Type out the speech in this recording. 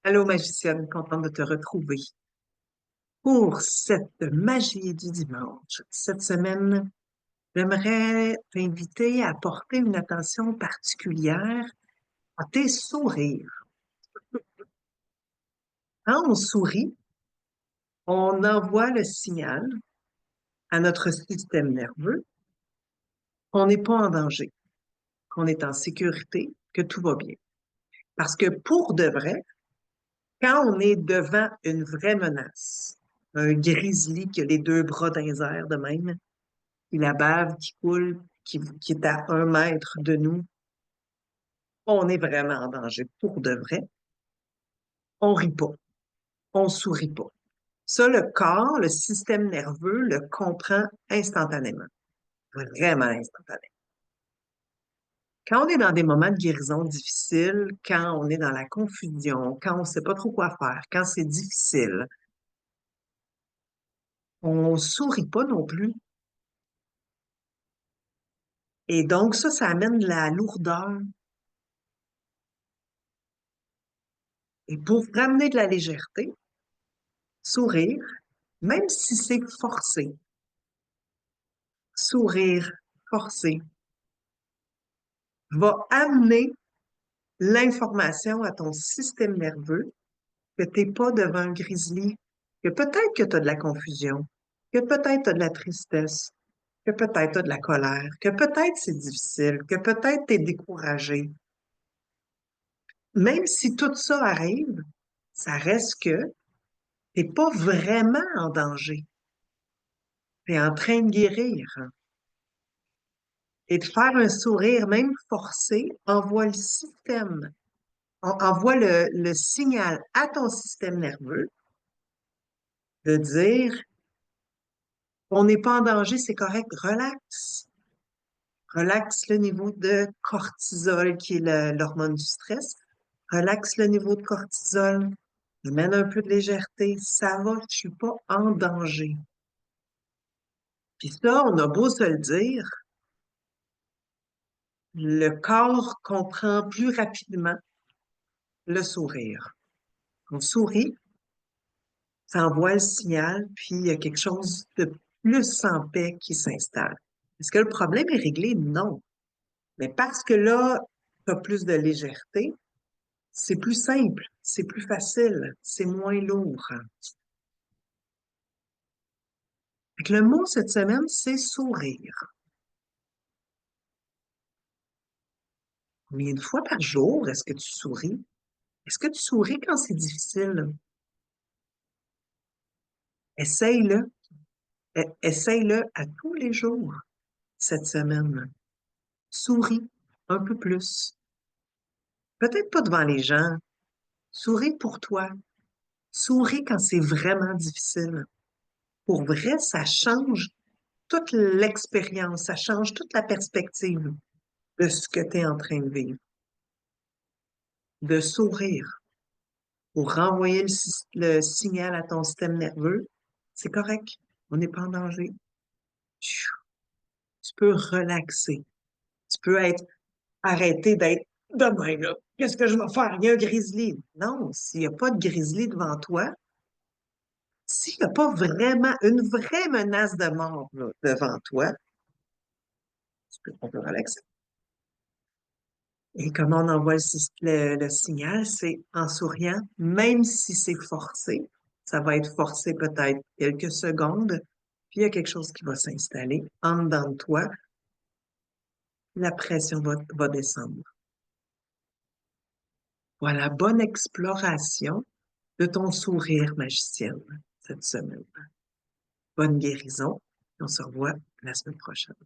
Allô, magicienne, contente de te retrouver. Pour cette magie du dimanche, cette semaine, j'aimerais t'inviter à porter une attention particulière à tes sourires. Quand on sourit, on envoie le signal à notre système nerveux qu'on n'est pas en danger, qu'on est en sécurité, que tout va bien. Parce que pour de vrai, quand on est devant une vraie menace, un grizzly qui a les deux bras dans les airs de même, puis la bave qui coule, qui est à 1 mètre de nous, on est vraiment en danger pour de vrai. On rit pas, on sourit pas. Ça, le corps, le système nerveux le comprend instantanément, vraiment instantanément. Quand on est dans des moments de guérison difficiles, quand on est dans la confusion, quand on ne sait pas trop quoi faire, quand c'est difficile, on sourit pas non plus. Et donc, ça amène de la lourdeur. Et pour ramener de la légèreté, sourire, même si c'est forcé, sourire forcé va amener l'information à ton système nerveux que tu n'es pas devant un grizzly, que peut-être que tu as de la confusion, que peut-être tu as de la tristesse, que peut-être tu as de la colère, que peut-être c'est difficile, que peut-être tu es découragé. Même si tout ça arrive, ça reste que tu n'es pas vraiment en danger. Tu es en train de guérir. Et de faire un sourire, même forcé, envoie le système, envoie le signal à ton système nerveux de dire, on n'est pas en danger, c'est correct, relax. Relaxe le niveau de cortisol, qui est l'hormone du stress. Relaxe le niveau de cortisol. Amène un peu de légèreté. Ça va, je suis pas en danger. Puis ça, on a beau se le dire, le corps comprend plus rapidement le sourire. On sourit, ça envoie le signal, puis il y a quelque chose de plus en paix qui s'installe. Est-ce que le problème est réglé? Non. Mais parce que là, tu as plus de légèreté, c'est plus simple, c'est plus facile, c'est moins lourd. Fait que le mot cette semaine, c'est sourire. Combien de fois par jour est-ce que tu souris? Est-ce que tu souris quand c'est difficile? Essaye-le. Essaye-le à tous les jours cette semaine. Souris un peu plus. Peut-être pas devant les gens. Souris pour toi. Souris quand c'est vraiment difficile. Pour vrai, ça change toute l'expérience, ça change toute la perspective de ce que tu es en train de vivre. De sourire pour renvoyer le signal à ton système nerveux, c'est correct. On n'est pas en danger. Tu peux relaxer. Tu peux être arrêté d'être demain, là. Qu'est-ce que je vais faire? Il y a un grizzly. Non, s'il n'y a pas de grizzly devant toi, s'il n'y a pas vraiment une vraie menace de mort là, devant toi, on peut relaxer. Et comment on envoie le signal? C'est en souriant, même si c'est forcé. Ça va être forcé peut-être quelques secondes, puis il y a quelque chose qui va s'installer en dedans de toi. La pression va descendre. Voilà, bonne exploration de ton sourire magicienne cette semaine. Bonne guérison. On se revoit la semaine prochaine.